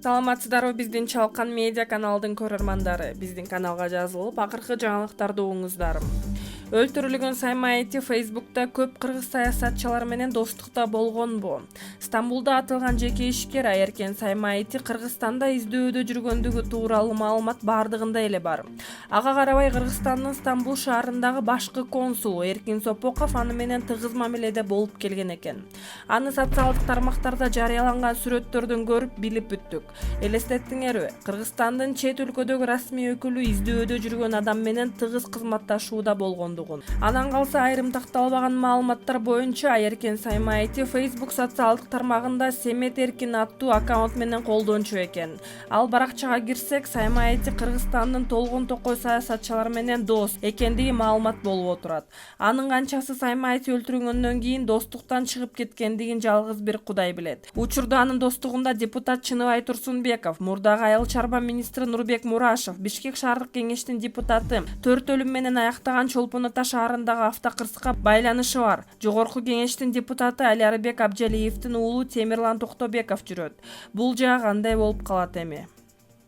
Саламатсыздарбы биздин Чалкан медиа каналдын көрөрмандары. Биздин каналга жазылып, акыркы жаңылыктарды угуңуздар. Өлтүрүлгөн Саймаити Фейсбукта көп кыргыз саясатчылар менен достукта болгонбу? Стамбулда атылган жеке ишкер Айеркен Саймаити Кыргызстанда издөөдө жүргөндүгү тууралуу маалымат бардыгында эле бар. Ага карабай Кыргызстандын Стамбул шаарындагы башкы консул Эркин Сопоков аны менен тыгыз мамиледе болуп келген экен. Аны социалдык тармактарда жарыяланган сүрөттөрдөн көрүп билип бүттүк. Элестеттиңерби? Кыргызстандын чет өлкөдөгү расмий өкүлү издөөдө жүргөн адам менен тыгыз кызматташууда болгондугун. Анан калса айрым такталбаган маалыматтар боюнча Айеркен Саймаити Facebook социалдык тармагында Семет Эркин аттуу аккаунт менен колдончу экен. Ал баракчага кирсек, Саймаити Кыргызстандын толгон токой саясатчылар менен дос экендиги маалымат болуп отурат. Анын канчасы Саймаити өлтүрүлгөндөн кийин достуктан чыгып кеткендигин жалгыз бир Кудай билет. Учурда анын достугунда депутат Чыныбай Турсунбеков, мурдагы айыл чарба министри Нурбек Мурашев, Бишкек шаардык кеңештин депутаты, 4 өлүм менен аяктаган Чолпон Ата шаарындагы автокырсыкка байланышы бар жогорку кеңештин депутаты Алиарбек Абжалиевдин уулу Темирлан Токтобеков жүрөт. Бул жаа кандай болуп калат эми?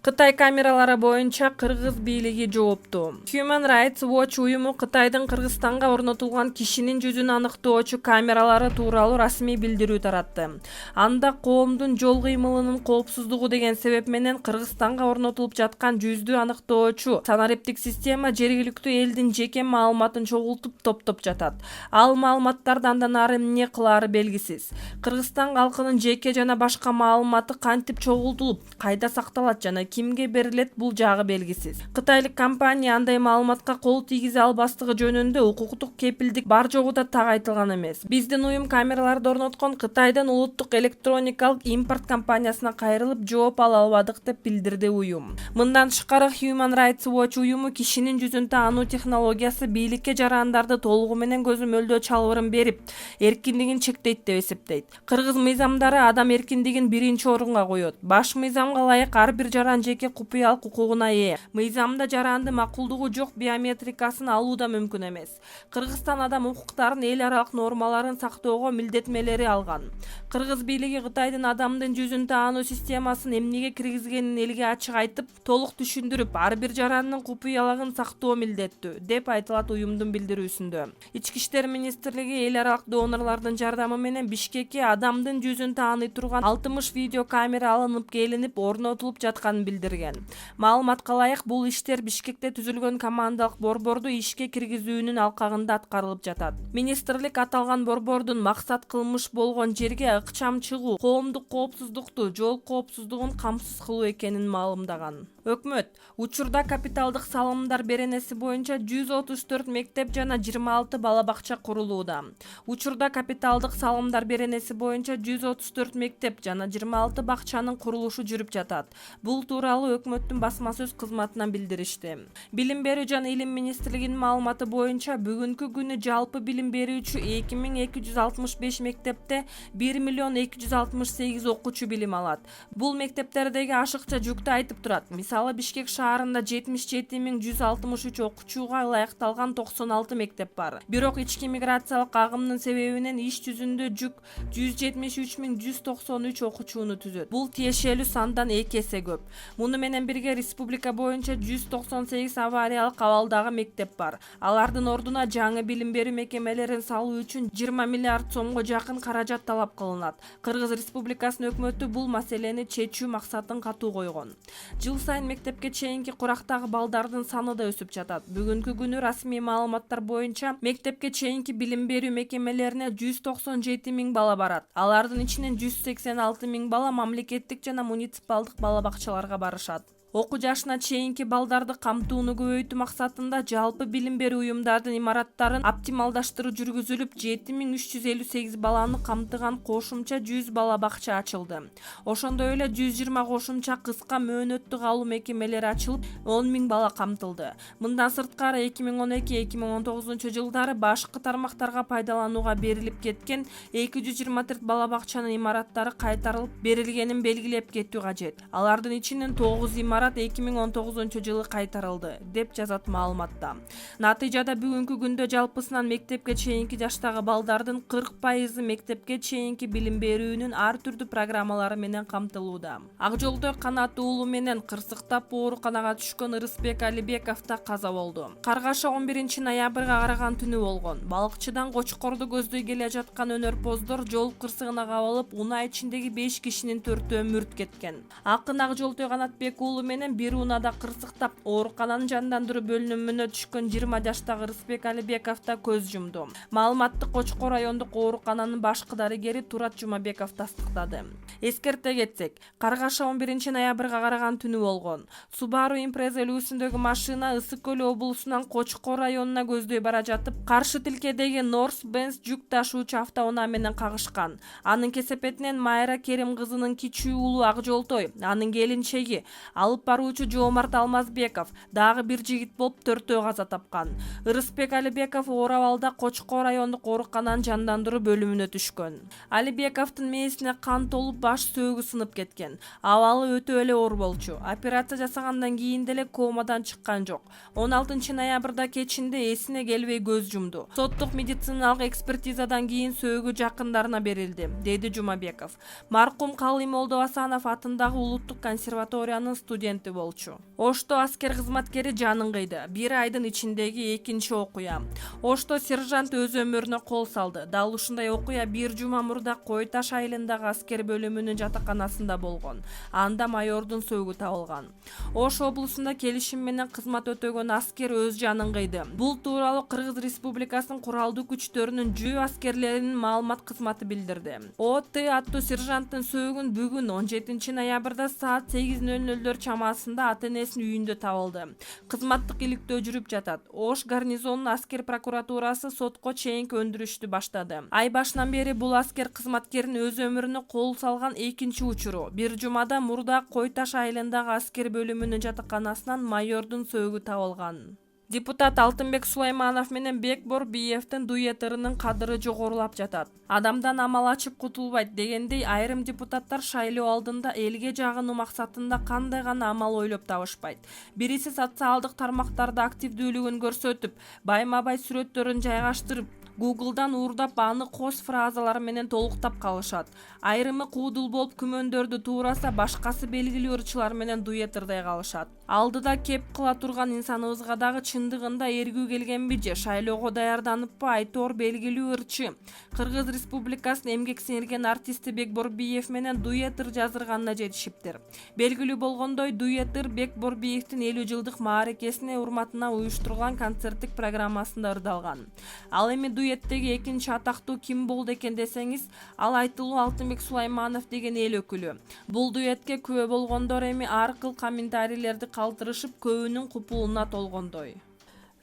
Кытай камералары боюнча кыргыз бийлиги жоопту. Human Rights Watch уюму Кытайдын Кыргызстанга орнотулган кишинин жүзүн аныктоочу камералары тууралуу расмий билдирүү таратты. Анда коомдун жол кыймылынын коопсуздугу деген себеп менен Кыргызстанга орнотулуп жаткан жүздү аныктоочу санариптик система жергиликтүү элдин жеке маалыматын чогултуп топтоп жатат. Ал маалыматтарды андан ары эмне кылаары белгисиз. Кыргызстан калкынын жеке жана башка маалыматы кантип чогултулуп, кайда сакталат жана кимге берилет бул жагы белгисиз. Кытайлык компания андай маалыматка кол тийгизе албастыгы жөнүндө укуктук кепилдик бар жогу да так айтылган эмес. Биздин уюм камераларды орноткон Кытайдын улуттук электроникалык импорт компаниясына кайрылып жооп ала албадык деп билдирди уюм. Мындан тышкары Human Rights Watch уюму кишинин жүзүн таануу технологиясы бийликке жарандарды толугу менен көзөмөлдөө чалбырын берип, эркиндигин чектейт деп эсептейт. Кыргыз мыйзамдары адам эркиндигин биринчи орунга коет. Баш мыйзамга ылайык ар бир жаран жеке купуялык укугуна ээ. Мыйзамда жаранды макулдугу жок биометрикасын алуу да мүмкүн эмес. Кыргызстан адам укуктарын эл аралык нормаларын сактоого милдеттмелери алган. Кыргыз бийлиги Кытайдын адамдын жүзүн таануу системасын эмнеге киргизгенин элге ачык айтып, толук түшүндүрүп, ар бир жарандын купуялыгын сактоо милдеттүү деп айтылат уюмдун билдирүүсүндө. Ички иштер министрлиги эл аралык донорлордун жардамы менен Бишкекке адамдын жүзүн тааный турган 60 видео камера алынып келинип орнотулуп жатканын билдирген. Маалыматка ылайык, бул иштер Бишкекте түзүлгөн командалык борборду ишке киргизүүнүн алкагында аткарылып жатат. Министрлик аталган борбордун максат кылмыш болгон жерге ыкчам чыгуу, коомдук коопсуздукту, жол коопсуздугун камсыз кылуу экенин маалымдаган. Өкмөт учурда капиталдык салымдар беренеси боюнча 134 мектеп жана 26 бала бакча курулууда. Учурда капиталдык салымдар беренеси боюнча 134 мектеп жана 26 бакчанын курулушу жүрүп жатат. Бул тууралуу өкмөттүн басма сөз кызматынан билдиришти. Билим берүү жана илим министрлигинин маалыматы боюнча бүгүнкү күнү жалпы билим берүүчү 2265 мектепте 1 миллион 268 окуучу билим алат. Бул мектептердеги ашыкча жүктү айтып турат. Мисалы Бишкек шаарында 77163 окуучуга ылайыкталган 96 мектеп бар. Бирок ички миграциялык агымдын себебинен иш жүзүндө жүк 173193 окуучуну түзөт. Бул тиешелүү сандан 2 эсе көп. Муну менен бирге республика боюнча 198 авариялык абалдагы мектеп бар. Алардын ордуна жаңы билим берүү мекемелерин салуу үчүн 20 миллиард сомго жакын каражат талап кылынат. Кыргыз Республикасынын өкмөтү бул маселени чечүү максатын катуу койгон. Жыл сайын мектепке чейинки курактагы балдардын саны да өсүп жатат. Бүгүнкү күнү расмий маалыматтар боюнча мектепке чейинки билим берүү мекемелерине 197 миң бала барат. Алардын ичинен 186 миң бала мамлекеттик жана муниципалдык бала бакчаларга барышат. Окуу жашына чейинки балдарды камтууну көбөйтүү максатында жалпы билим берүү уюмдардын имараттарын оптималдаштыруу жүргүзүлүп, 7358 баланы камтыган кошумча 100 бала бакча ачылды. Ошондой эле 120 кошумча кыска мөөнөттүк алуу мекемелери ачылып, 10 миң бала камтылды. Мындан сырткары 2012-2019 жылдары башкы тармактарга пайдаланууга берилип кеткен 224 бала бакчанын имараттары кайтарылып берилгенин белгилеп кетүү кажет. Алардын ичинен 9 имарат акпарат 2019-жылы кайтарылды, деп жазат маалыматта. Натыйжада бүгүнкү күндө жалпысынан мектепке чейинки жаштагы балдардын 40% мектепке чейинки билим берүүнүн ар түрдүү программалары менен камтылууда. Ак Жолдой канат уулу менен кырсыктап ооруканага түшкөн Ырысбек Алибековда каза болду. Каргаша 11-ноябрга караган түнү болгон. Балыкчыдан Кочкорду көздөй келе жаткан өнөрпоздор жол кырсыгына кабылып, унаа ичиндеги 5 кишинин 4-өө мүрт кеткен. Акын Ак Жолдой Канатбек уулу менен бир унаада кырсыктап оорукананын жандандыруу бөлүмүнө түшкөн 20 жаштагы Ырысбек Алибековда көз жумду. Маалыматты Кочкор райондук оорукананын башкы дарыгери Турат Жумабеков тастыктады. Эскерте кетсек, Каргаша 11-ноябрга караган түнү болгон. Subaru Impreza үлгүсүндөгү машина Ысык Көл облусунан Кочкор районуна көздөй бара жатып, каршы тилкедеги North-Benz жүк ташуучу автоунаа менен кагышкан. Анын кесепетинен Майра Керим кызынын кичүү уулу Ак Жолдой, анын келинчеги, алып баруучу Жоомарт Алмазбеков, дагы бир жигит болуп 4-өө каза тапкан. Ырысбек Алибеков оор абалда Кочкор райондук оорукананын жандандыруу бөлүмүнө түшкөн. Алибековдун мээсине кан толуп, баш сөөгү сынып кеткен. Абалы өтө эле оор болчу. Операция жасагандан кийин деле комадан чыккан жок. 16-ноябрда кечинде эсине келбей көз жумду. Соттук медициналык экспертизадан кийин сөөгү жакындарына берилди, деди Жумабеков. Маркум Калый Молдовасанов атындагы Улуттук консерваториянын студенти болчу. Ошто аскер кызматкери жанын кыйды. Бир айдын ичиндеги экинчи окуя. Ошто сержант өз өмүрүнө кол салды. Дал ушундай окуя бир жума мурда Кой Таш айылындагы аскер бөлүмүнүн жатаканасында болгон. Анда майордун сөөгү табылган. Ош облусунда келишим менен кызмат өтөгөн аскер өз жанын кыйды. Бул тууралуу Кыргыз Республикасынын куралдуу күчтөрүнүн жөө аскерлеринин маалымат кызматы билдирди. ОТ аттуу сержанттын сөөгүн бүгүн 17-ноябрда саат 8:00 чамасында ата-энесинин үйүндө табылды. Кызматтык иликтөө жүрүп жатат. Ош гарнизонунун аскер прокуратурасы сотко чейинки өндүрүштү баштады. Ай башынан бери бул аскер кызматкерин өз өмүрүнө кол салган экинчи учуру. Бир жумада мурда Кой Таш айылындагы аскер бөлүмүнүн жатаканасынан майордун сөөгү табылган. Депутат Алтынбек Сулайманов менен Бекбор Биевдин дуэттеринин кадыры жогорулап жатат. Адамдан амал ачып кутулбайт дегендей, айрым депутаттар шайлоо алдында элге жагынуу максатында кандай гана амал ойлоп табышпайт. Бириси социалдык тармактарда активдүүлүгүн көрсөтүп, байма-бай сүрөттөрүн жайгаштырып, Google'дан уурдап аны кос фразалар менен толуктап калышат. Айрымы куудул болуп күмөндөрдү туураса, башкасы белгилүү ырчылар менен дуэттердей калышат. Алдыда кеп кыла турган инсаныбызга дагы чындыгында эргүү келгенби же, шайлоого даярданыппы Айтор белгилүү ырчы Кыргыз Республикасынын эмгек сиңирген артисти Бекбор Биев менен дуэттер жаздырганына жетишиптир. Белгилүү болгондой, дуэттер Бекбор Биевдин 50 жылдык мааракесине урматына уюштурулган концерттик программасында ырдалган. Ал эми дуэттеги экинчи атактуу ким болду экен десеңиз, ал айтылуу Алтынбек Сулайманов деген эл өкүлү. Бул дуэтке күбө болгондор эми ар кыл комментарийлерди калтырышып, көбүнүн купулуна толгондой.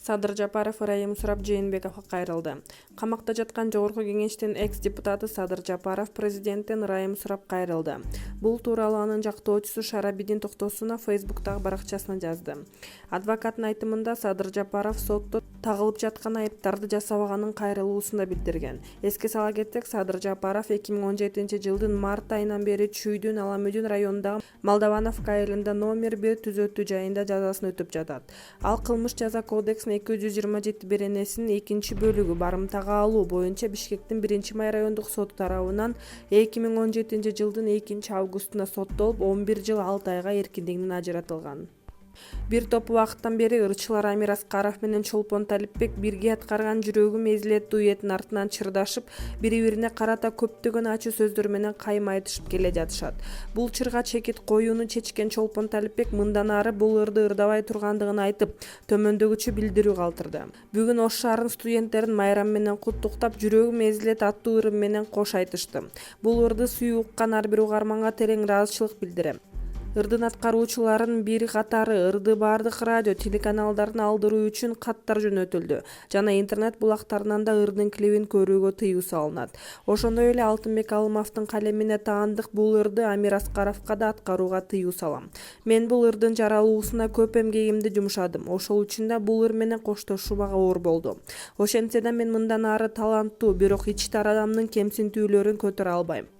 Садыр Жапаров ырайым сурап Жээнбековго кайрылды. Камакта жаткан Жогорку Кеңештин экс-депутаты Садыр Жапаров президенттен ырайым сурап кайрылды. Бул тууралуу анын жактоочусу Шарабидин Токтосунов Фейсбуктагы баракчасына жазды. Адвокаттын айтымында Садыр Жапаров сотто тагылып жаткан айыптарды жасабаганын кайрылуусунда билдирген. Эске сала кетсек, Садыр Жапаров 2017-жылдын март айынан бери Чүйдүн Аламүдүн районундагы Молдовановка айылында номер 1 түзөтүү жайында жазасын өтүп жатат. Ал кылмыш жаза кодексинин 227 беренесинин 2-бөлүгү барымтага алуу боюнча Бишкектин 1-Май райондук соты тарабынан 2017-жылдын 2-августунда соттолуп, 11 жыл 6 айга эркиндигинен ажыратылган. Бир топ убакыттан бери ырчылар Амир Аскаров менен Чолпон Талипбек бирге аткарган Жүрөгүм эзилет дуэттин артынан чырдашып, бири-бирине карата көптөгөн ачуу сөздөр менен кайым айтышып келе жатышат. Бул чырга чекит коюуну чечкен Чолпон Талипбек мындан ары бул ырды ырдабай тургандыгын айтып, төмөндөгүчө билдирүү калтырды. Бүгүн Ош шаарынын студенттерин майрам менен куттуктап, Жүрөгүм эзилет аттуу ырым менен кош айтышты. Бул ырды сүйүү уккан ар бир угарманга терең ыраазычылык билдирем. Ырдын аткаруучуларынын бир катары ырды бардык радио, телеканалдарына алдыруу үчүн каттар жөнөтүлдү жана интернет булактарынан да ырдын клибин көрүүгө тыюу салынат. Ошондой эле Алтынбек Алымовдун калемине таандык бул ырды Амир Аскаровго да аткарууга тыюу салам. Мен бул ырдын жаралуусуна көп эмгегимди жумшадым. Ошол үчүн да бул ыр менен коштошуу мага оор болду. Ошентсе да мен мындан ары таланттуу, бирок ичтар адамдын кемсинтүүлөрүн көтөрө албайм.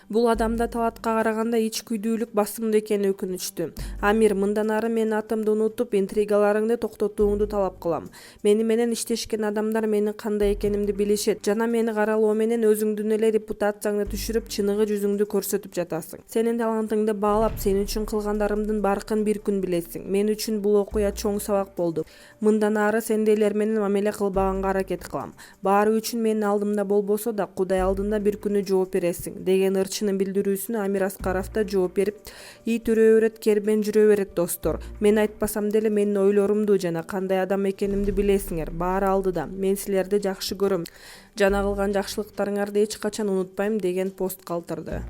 Бул адамда Талатка караганда ичкүйдүүлүк басымдуу экени өкүнүчтүү. Амир, мындан ары менин атымды унутуп, интригаларыңды токтотууңду талап кылам. Мени менен иштешкен адамдар менин кандай экенимди билишет жана мени каралоо менен өзүңдүн эле репутацияңды түшүрүп, чыныгы жүзүңдү көрсөтүп жатасың. Сенин талантыңды баалап, сен үчүн кылгандарымдын баркын бир күн билесиң. Мен үчүн бул окуя чоң сабак болду. Мындан ары сендейлер менен мамиле кылбаганга аракет кылам. Баары үчүн менин алдымда болбосо да, Кудай алдында бир күнү жооп бересиң, деген ырчынын билдирүүсүнө Амир Аскаров да жооп берип, ит үрө берет, кербен жүрө берет достор. Мен айтпасам деле менин ойлорумду жана кандай адам экенимди билесиңер. Баары алдыда. Мен силерди жакшы көрөм. Жана кылган жакшылыктарыңарды эч качан унутпайм, деген пост калтырды.